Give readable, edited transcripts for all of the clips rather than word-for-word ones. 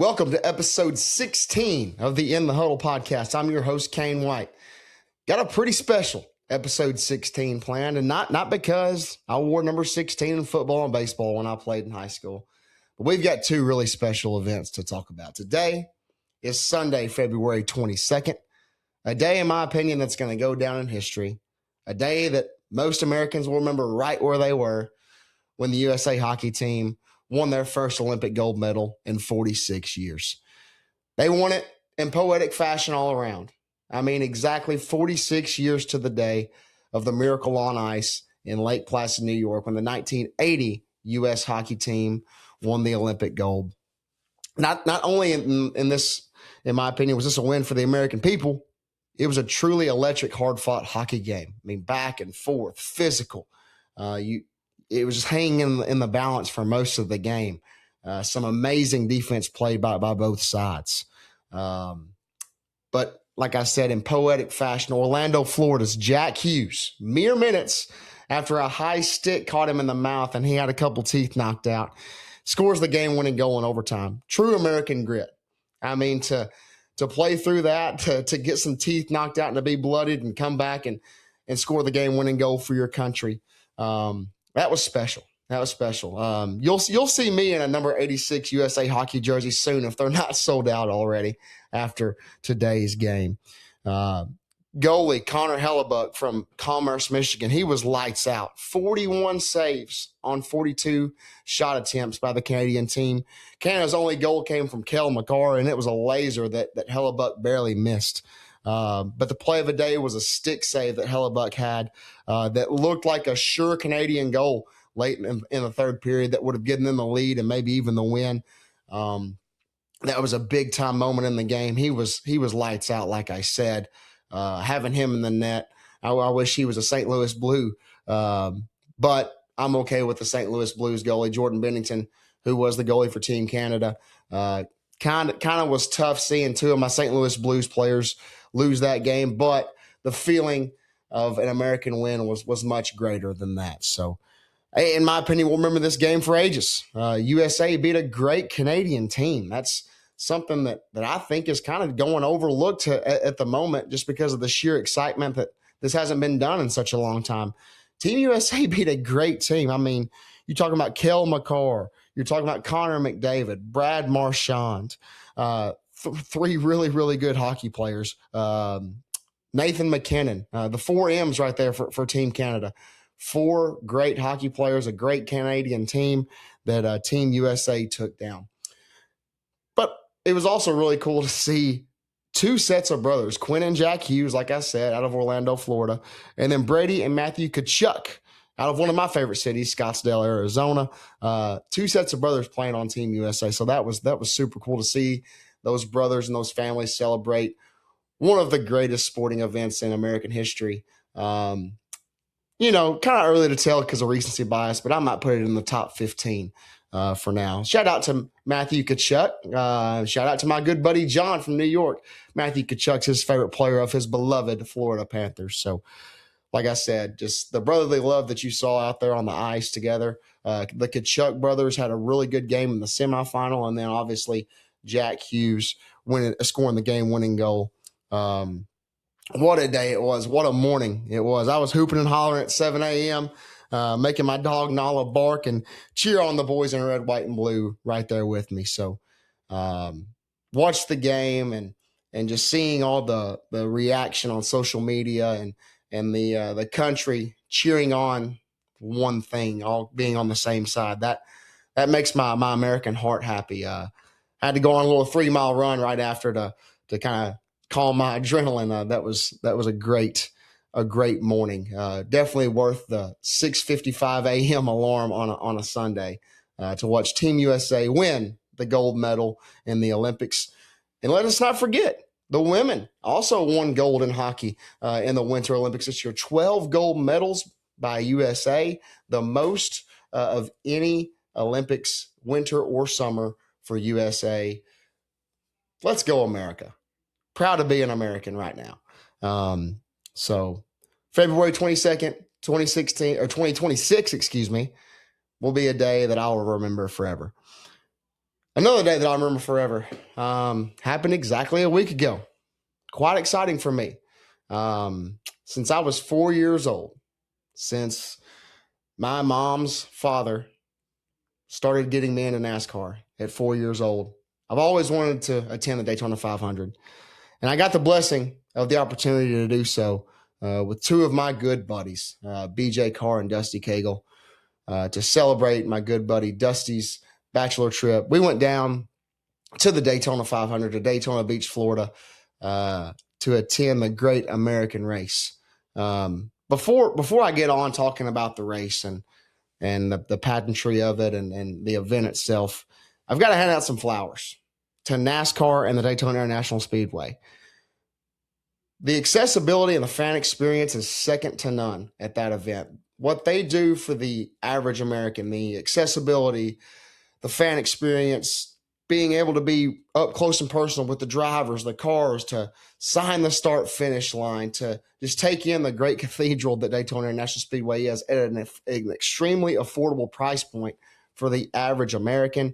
Welcome to episode 16 of the In the Huddle podcast. I'm your host, Kane White. Got a pretty special episode 16 planned, and not because I wore number 16 in football and baseball when I played in high school, but we've got two really special events to talk about. Today is Sunday, February 22nd, a day, in my opinion, that's going to go down in history, a day that most Americans will remember right where they were when the USA hockey team won their first Olympic gold medal in 46 years. They won it in poetic fashion all around. I mean, exactly 46 years to the day of the Miracle on Ice in Lake Placid, New York, when the 1980 U.S. hockey team won the Olympic gold. Not only in this, in my opinion, was this a win for the American people, it was a truly electric, hard-fought hockey game. I mean, back and forth, physical. It was just hanging in the balance for most of the game. Some amazing defense played by both sides. But like I said, in poetic fashion, Orlando, Florida's Jack Hughes, mere minutes after a high stick caught him in the mouth and he had a couple teeth knocked out, scores the game-winning goal in overtime. True American grit. I mean, to play through that, to get some teeth knocked out and to be bloodied and come back and score the game-winning goal for your country. That was special. You'll see me in a number 86 USA hockey jersey soon if they're not sold out already after today's game. Goalie Connor Hellebuck from Commerce, Michigan, he was lights out. 41 saves on 42 shot attempts by the Canadian team. Canada's only goal came from Cale Makar, and it was a laser that Hellebuck barely missed. But the play of the day was a stick save that Hellebuck had that looked like a sure Canadian goal late in the third period that would have given them the lead and maybe even the win. That was a big-time moment in the game. He was lights out, like I said. Having him in the net, I wish he was a St. Louis Blue. But I'm okay with the St. Louis Blues goalie, Jordan Bennington, who was the goalie for Team Canada. Kind of was tough seeing two of my St. Louis Blues players lose that game, but the feeling of an American win was much greater than that. So, in my opinion, we'll remember this game for ages. USA beat a great Canadian team. That's something that I think is kind of going overlooked at the moment just because of the sheer excitement that this hasn't been done in such a long time. Team USA beat a great team. I mean, you're talking about Cale Makar. You're talking about Connor McDavid, Brad Marchand, three really, really good hockey players. Nathan McKinnon, the four M's right there for Team Canada. Four great hockey players, a great Canadian team that Team USA took down. But it was also really cool to see two sets of brothers, Quinn and Jack Hughes, like I said, out of Orlando, Florida, and then Brady and Matthew Tkachuk out of one of my favorite cities, Scottsdale, Arizona. Two sets of brothers playing on Team USA. So that was super cool to see those brothers and those families celebrate one of the greatest sporting events in American history. Kind of early to tell because of recency bias, but I might put it in the top 15 for now. Shout out to Matthew Tkachuk. Shout out to my good buddy John from New York. Matthew Tkachuk's his favorite player of his beloved Florida Panthers. So, like I said, just the brotherly love that you saw out there on the ice together. The Tkachuk brothers had a really good game in the semifinal, and then obviously Jack Hughes scoring the game-winning goal. What a day it was. What a morning it was. I was hooping and hollering at 7 a.m., making my dog Nala bark and cheer on the boys in red, white, and blue right there with me. So watched the game and just seeing all the reaction on social media and the country cheering on one thing, all being on the same side. That makes my American heart happy. Had to go on a little 3-mile run right after to kind of calm my adrenaline. That was a great morning. Definitely worth the 6:55 a.m. alarm on a Sunday to watch Team USA win the gold medal in the Olympics. And let us not forget, the women also won gold in hockey in the Winter Olympics this year. 12 gold medals by USA, the most of any Olympics, winter or summer, for USA. Let's go, America. Proud to be an American right now. So February 22nd, 2016 or 2026, will be a day that I will remember forever. Another day that I remember forever happened exactly a week ago. Quite exciting for me. Since I was 4 years old, since my mom's father started getting me into NASCAR at 4 years old, I've always wanted to attend the Daytona 500. And I got the blessing of the opportunity to do so with two of my good buddies, BJ Carr and Dusty Cagle, to celebrate my good buddy Dusty's bachelor trip. We went down to the Daytona 500 to Daytona Beach, Florida, to attend the Great American Race. Before I get on talking about the race and the pageantry of it and the event itself, I've got to hand out some flowers to NASCAR and the Daytona International Speedway. The accessibility and the fan experience is second to none at that event. What they do for the average American, the accessibility, the fan experience, being able to be up close and personal with the drivers, the cars, to sign the start finish line, to just take in the great cathedral that Daytona International Speedway is at an extremely affordable price point for the average American.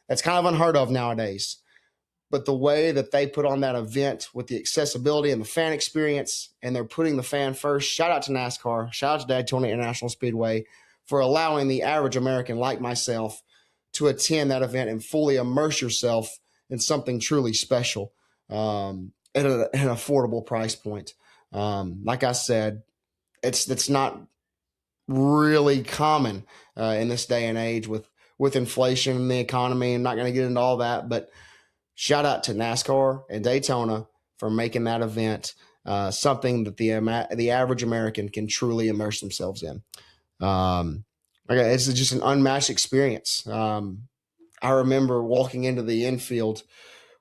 That's kind of unheard of nowadays. But the way that they put on that event with the accessibility and the fan experience, and they're putting the fan first, shout out to NASCAR, shout out to Daytona International Speedway for allowing the average American like myself to attend that event and fully immerse yourself in something truly special at an affordable price point. Like I said, it's not really common in this day and age with inflation and the economy. I'm not going to get into all that, but shout out to NASCAR and Daytona for making that event something that the average American can truly immerse themselves in. It's just an unmatched experience. I remember walking into the infield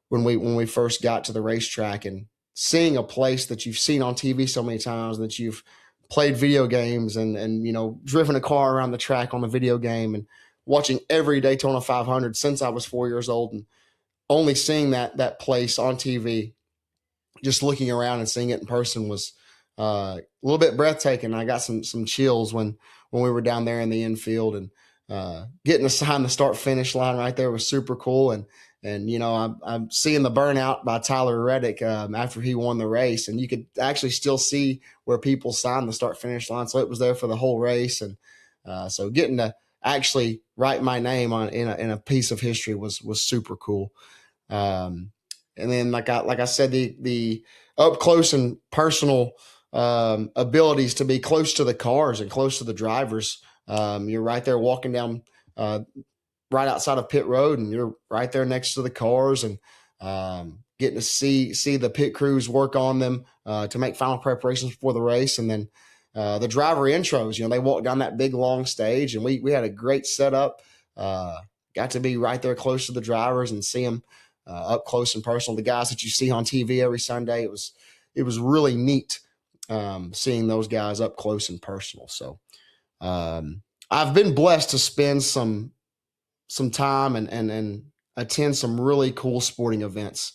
when we first got to the racetrack and seeing a place that you've seen on TV so many times, that you've played video games and driven a car around the track on the video game, and watching every Daytona 500 since I was 4 years old, and only seeing that place on TV, just looking around and seeing it in person was a little bit breathtaking. I got some chills when we were down there in the infield, and getting assigned the start finish line right there was super cool. And I'm seeing the burnout by Tyler Reddick after he won the race, and you could actually still see where people signed the start finish line. So it was there for the whole race, and so getting to actually write my name in a piece of history was super cool. And then, like I said, the up close and personal abilities to be close to the cars and close to the drivers. You're right there walking down right outside of pit road, and you're right there next to the cars, and getting to see the pit crews work on them to make final preparations before the race. And then the driver intros, they walk down that big long stage, and we had a great setup. Got to be right there close to the drivers and see them up close and personal. The guys that you see on TV every Sunday, it was really neat seeing those guys up close and personal. So I've been blessed to spend some time and attend some really cool sporting events.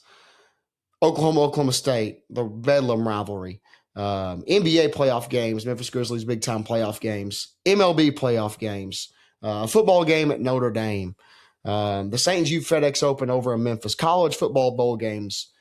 Oklahoma State, the Bedlam rivalry, NBA playoff games, Memphis Grizzlies big time playoff games, MLB playoff games, a football game at Notre Dame, the St. Jude FedEx Open over in Memphis, college football bowl games.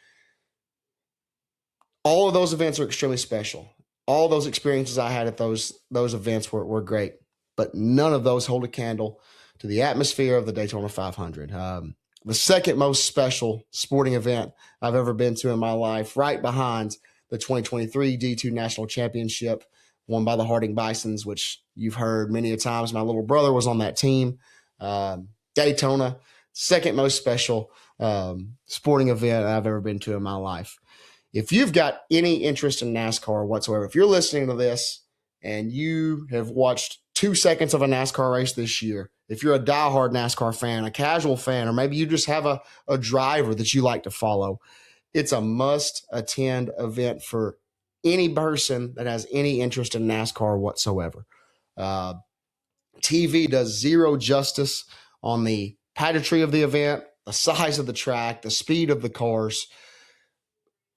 All of those events are extremely special. All those experiences I had at those events were great, but none of those hold a candle to the atmosphere of the Daytona 500. The second most special sporting event I've ever been to in my life, right behind the 2023 D2 National Championship won by the Harding Bisons, which you've heard many a times. My little brother was on that team. Daytona, second most special sporting event I've ever been to in my life. If you've got any interest in NASCAR whatsoever, if you're listening to this and you have watched 2 seconds of a NASCAR race this year, if you're a diehard NASCAR fan, a casual fan, or maybe you just have a driver that you like to follow, it's a must-attend event for any person that has any interest in NASCAR whatsoever. TV does zero justice on the pageantry of the event, the size of the track, the speed of the cars.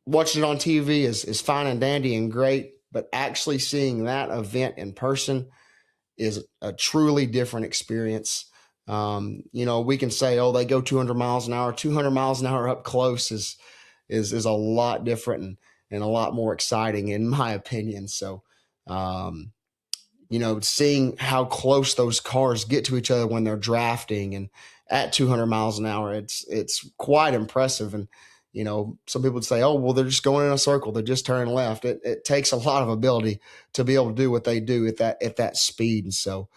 Watching it on TV is fine and dandy and great, but actually seeing that event in person is a truly different experience. We can say, oh, they go 200 miles an hour. 200 miles an hour up close is a lot different and a lot more exciting, in my opinion. So, seeing how close those cars get to each other when they're drafting and at 200 miles an hour, it's quite impressive. And some people would say, oh, well, they're just going in a circle, they're just turning left. It takes a lot of ability to be able to do what they do at that speed. And so,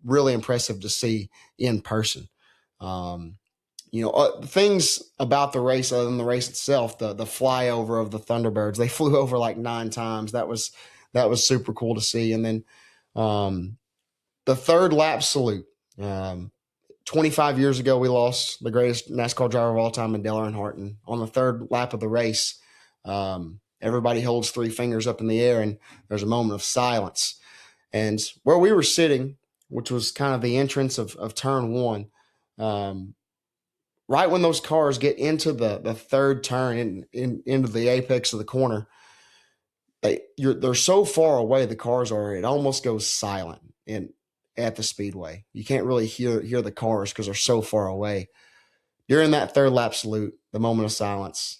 really impressive to see in person. Things about the race other than the race itself, the flyover of the Thunderbirds, they flew over like 9 times. That was super cool to see. And then the third lap salute. 25 years ago, we lost the greatest NASCAR driver of all time in Dale Earnhardt. And on the third lap of the race, everybody holds 3 fingers up in the air and there's a moment of silence. And where we were sitting, which was kind of the entrance of turn 1, right when those cars get into the third turn into the apex of the corner, they're so far away, the cars are, it almost goes silent at the speedway. You can't really hear the cars because they're so far away. During that third lap salute, the moment of silence,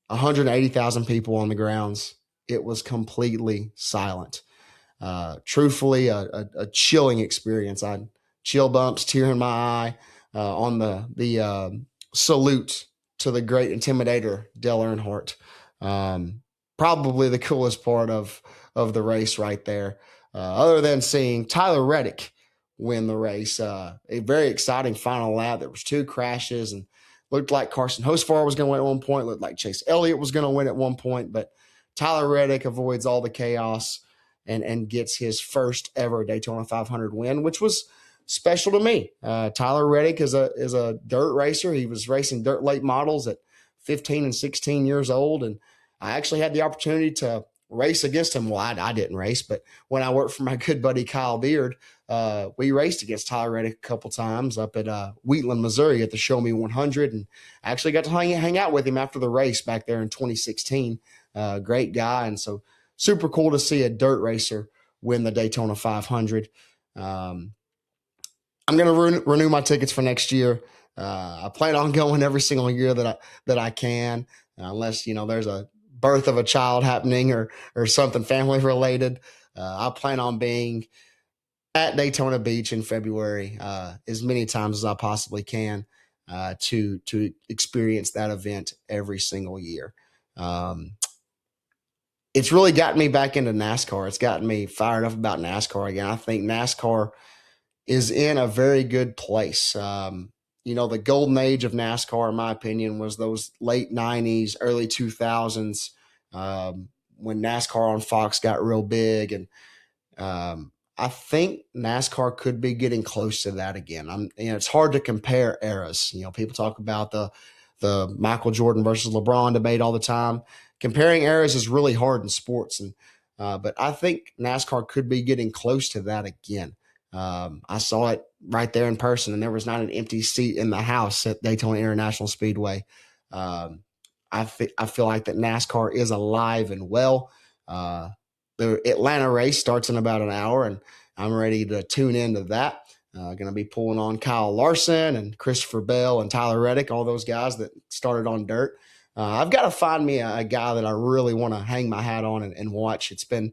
180,000 people on the grounds, it was completely silent. Truthfully, a chilling experience. I had chill bumps, tear in my eye on the salute to the great intimidator, Dale Earnhardt. Probably the coolest part of the race right there, other than seeing Tyler Reddick win the race. A very exciting final lap. There was 2 crashes and looked like Carson Hocevar was going to win at one point, looked like Chase Elliott was going to win at one point, but Tyler Reddick avoids all the chaos and gets his first ever Daytona 500 win, which was special to me. Tyler Reddick is a dirt racer. He was racing dirt late models at 15 and 16 years old, and I actually had the opportunity to race against him. Well, I didn't race, but when I worked for my good buddy Kyle Beard, we raced against Tyler Reddick a couple times up at Wheatland, Missouri at the Show Me 100, and I actually got to hang out with him after the race back there in 2016. Great guy, and so super cool to see a dirt racer win the Daytona 500. I'm going to renew my tickets for next year. I plan on going every single year that I can, unless there's a birth of a child happening or something family related. I plan on being at Daytona Beach in February as many times as I possibly can to experience that event every single year. It's really gotten me back into NASCAR. It's gotten me fired up about NASCAR again. I think NASCAR is in a very good place. The golden age of NASCAR, in my opinion, was those late 90s, early 2000s, when NASCAR on Fox got real big. And I think NASCAR could be getting close to that again. It's hard to compare eras. People talk about the Michael Jordan versus LeBron debate all the time. Comparing eras is really hard in sports. But I think NASCAR could be getting close to that again. I saw it right there in person, and there was not an empty seat in the house at Daytona International Speedway. I feel like that NASCAR is alive and well. The Atlanta race starts in about an hour, and I'm ready to tune into that. Going to be pulling on Kyle Larson and Christopher Bell and Tyler Reddick, all those guys that started on dirt. I've got to find me a guy that I really want to hang my hat on and watch. It's been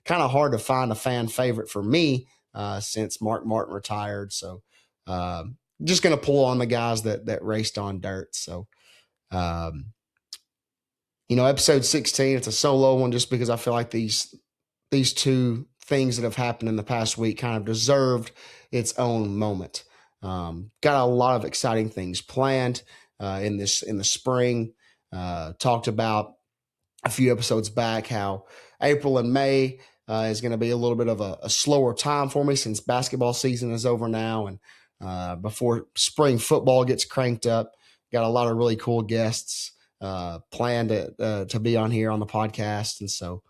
kind of hard to find a fan favorite for me since Mark Martin retired. So just going to pull on the guys that raced on dirt. So, episode 16, it's a solo one just because I feel like these 2 things that have happened in the past week kind of deserved its own moment. Got a lot of exciting things planned in the spring. Talked about a few episodes back how April and May is going to be a little bit of a slower time for me since basketball season is over now. And before spring football gets cranked up, got a lot of really cool guests planned to be on here on the podcast. And so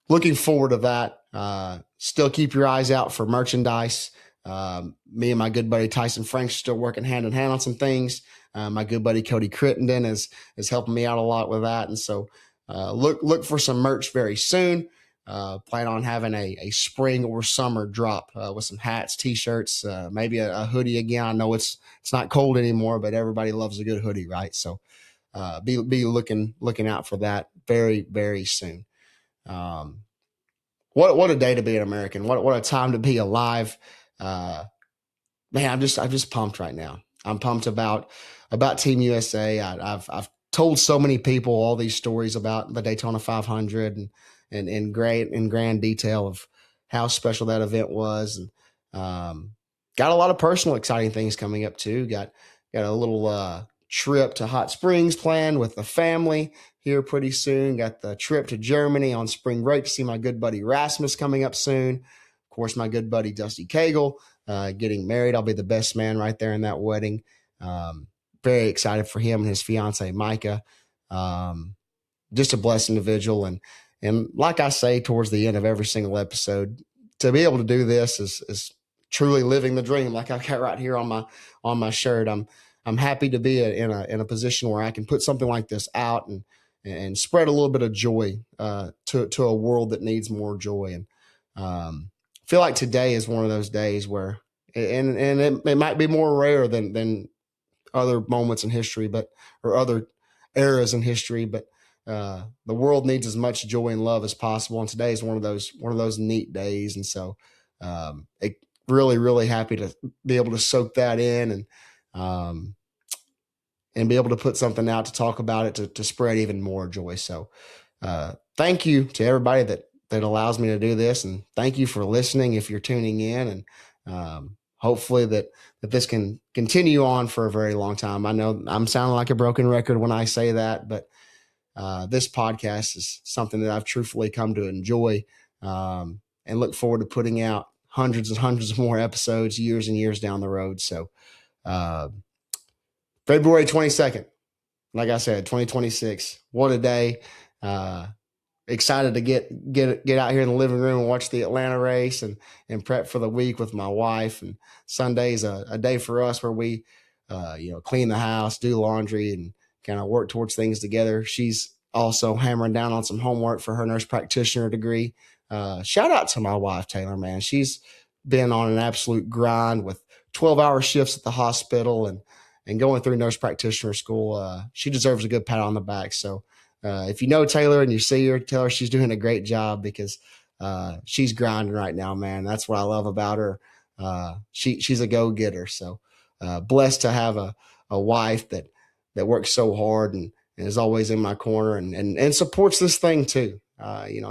looking forward to that. Still keep your eyes out for merchandise. Me and my good buddy Tyson Franks are still working hand in hand on some things. My good buddy Cody Crittenden is helping me out a lot with that. And so look for some merch very soon. Plan on having a spring or summer drop with some hats, t-shirts, maybe a hoodie again. I know it's not cold anymore, but everybody loves a good hoodie, right? So be looking out for that very, very soon. What a day to be an American. What a time to be alive. Man, I'm just pumped right now. I'm pumped about Team USA. I've told so many people all these stories about the Daytona 500 and in great in grand detail of how special that event was, and got a lot of personal exciting things coming up too. Got a little trip to Hot Springs planned with the family here pretty soon. Got the trip to Germany on spring break to see my good buddy Rasmus coming up soon. Of course, my good buddy Dusty Cagle getting married. I'll be the best man right there in that wedding. Very excited for him and his fiance Micah. Just a blessed individual, and like I say towards the end of every single episode, to be able to do this is truly living the dream. Like I've got right here on my shirt. I'm happy to be in a position where I can put something like this out and spread a little bit of joy to a world that needs more joy. And feel like today is one of those days where, and it might be more rare than other moments in history, or other eras in history, but the world needs as much joy and love as possible. And today is one of those neat days. And so, really, really happy to be able to soak that in and be able to put something out to talk about it, to spread even more joy. So, thank you to everybody that allows me to do this. And thank you for listening if you're tuning in, and hopefully that this can continue on for a very long time. I know I'm sounding like a broken record when I say that, but this podcast is something that I've truthfully come to enjoy, and look forward to putting out hundreds and hundreds of more episodes years and years down the road. So February 22nd, like I said, 2026, what a day. Excited to get out here in the living room and watch the Atlanta race and prep for the week with my wife. And Sunday's a day for us where we, clean the house, do laundry, and kind of work towards things together. She's also hammering down on some homework for her nurse practitioner degree. Shout out to my wife, Taylor, man. She's been on an absolute grind with 12-hour shifts at the hospital and going through nurse practitioner school. She deserves a good pat on the back. So, if you know Taylor and you see her, tell her she's doing a great job, because she's grinding right now, man. That's what I love about her. She's a go-getter. So blessed to have a wife that works so hard and is always in my corner and supports this thing too.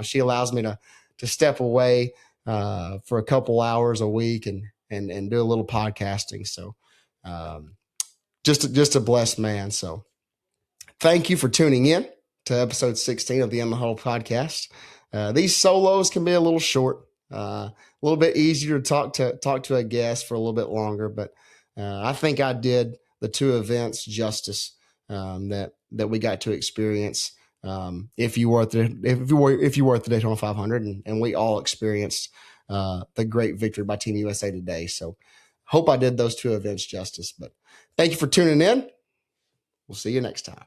She allows me to step away for a couple hours a week and do a little podcasting. So just a blessed man. So thank you for tuning in to episode 16 of the In the Huddle podcast. These solos can be a little short, a little bit easier to talk to a guest for a little bit longer, but I think I did the two events justice that we got to experience. If you were at the Daytona 500, and we all experienced the great victory by Team USA today. So hope I did those two events justice. But thank you for tuning in. We'll see you next time.